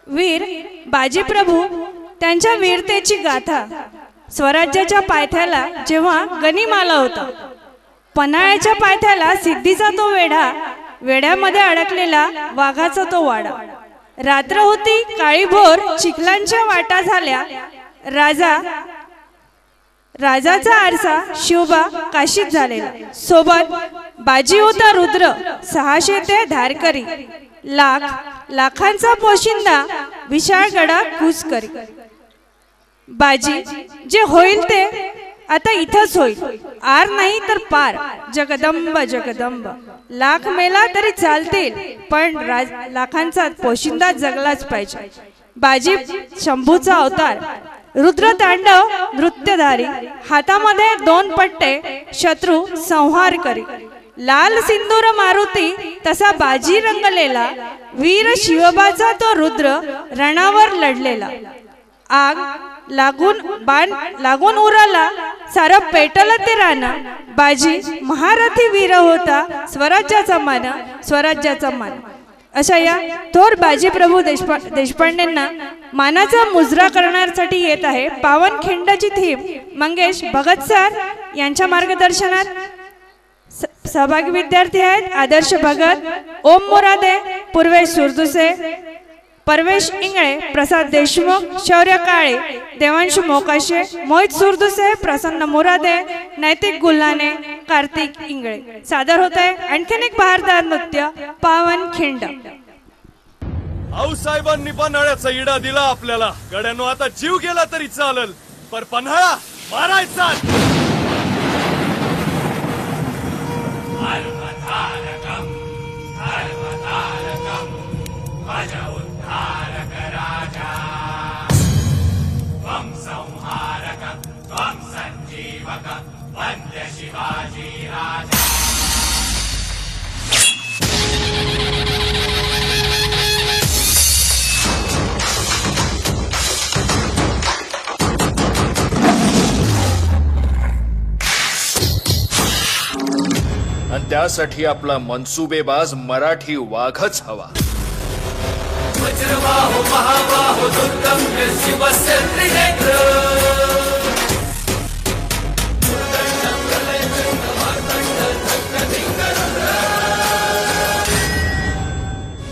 वीर बाजीप्रभू त्यांच्या वीरतेची गाथा, स्वराज्याच्या पायथ्याला जेव्हा गनिम आला होता, पन्हाळ्याच्या पायथ्याला सिद्धीचा तो वेढा, वेड्यामध्ये अडकलेला वाघाचा तो वाडा, रात्र होती काळीभोर चिखलांच्या वाटा झाल्या, राजाचा आरसा शिवबा काशीत झालेला, सोबत बाजी होता रुद्र 600 ते धारकरी, लाखांचा पोशिंदा विशाळ गडा कूच करी. बाजी जे होईल ते आता इथंच होईल, आर नाही तर पार, जगदंब जगदंब. लाख मेला तरी चालतील, पण लाखांचा पोशिंदा जगलाच पाहिजे. बाजी शंभूचा अवतार, रुद्र तांडव नृत्यधारी, हातामध्ये 2 पट्टे, शत्रू संहार करी. लाल सिंदूर मारुती तसा बाजी रंगलेला, वीर शिवबाचा तो रुद्र रणावर लढलेला. आग लागून बाण लागून उराला, सारं पेटलं ते राना. बाजी महारथी वीर होता, स्वराज्याचा मान, स्वराज्याचा मान. अशा या थोर बाजीप्रभू देशपांडेंना मानाचा मुजरा करण्यासाठी येत आहे पावनखिंडची थीम. मंगेश भगत सर यांच्या मार्गदर्शनात सहभागी विद्यार्थी आहेत आदर्श भगत, ओम मोरादे, पूर्वेश सुरदुसे, परवेश इंगळे, प्रसाद देशमुख, शौर्य काळे, देवांशु मोकाशे, मोहित सुरदुसे, प्रसन्न मोरादे, नैतिक गुल्हाने, कार्तिक इंगळे. सादर होत आहे आणखीन एक बहारदार नृत्य पावनखिंड. आऊसाहेबांनी पन्हाळ्याचा इडा दिला आपल्याला, गड्यानो आता जीव गेला तरी चालल, पर पन्हाळा मारायचा. शिवाजी राजा. आणि त्यासाठी आपला मनसुबेबाज मराठी वाघच हवा. वज्रबाहो महाबाहो दुर्गम शिवस्य त्रिनेत्र.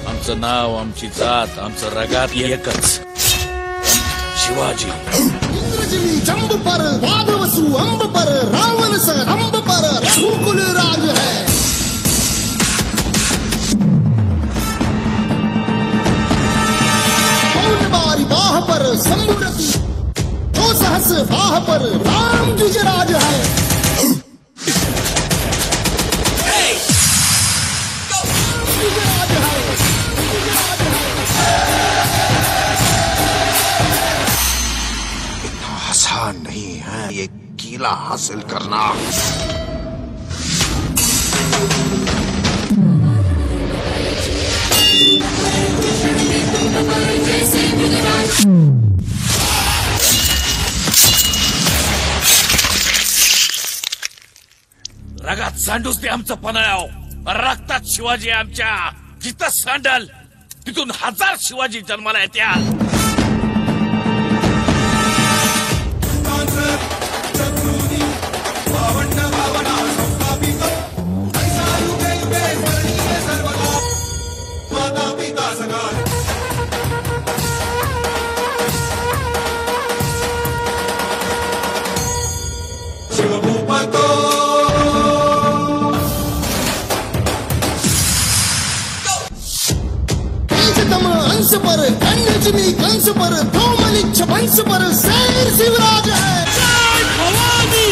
आमचं नाव, आमची जात, आमचं रगात एकच, शिवाजी. इंद्रजिनी जंब पर, वादवसु अंब पर, रावण स रंब पर, रघुकुल राज है. बारी बाह पर संबुरति, तो सहस बाह पर राम जुजराज है. आसान नहीं है ये किला हासिल करना. रगात सांडूच दे आमचं पन्हाळ्याव, रक्तात शिवाजी आमच्या. जिथं सांडल तिथून 1000 शिवाजी जन्माला येत्या. अंश पर कन्याजनी कंस पर, धोमलिच्छ वंश पर शेर शिवराज है. जय भवानी.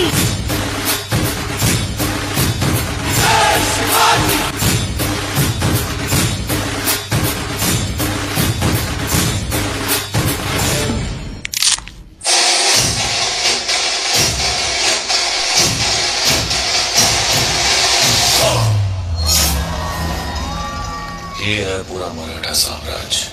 जय शिवाजी. ये है पूरा मराठा साम्राज्य.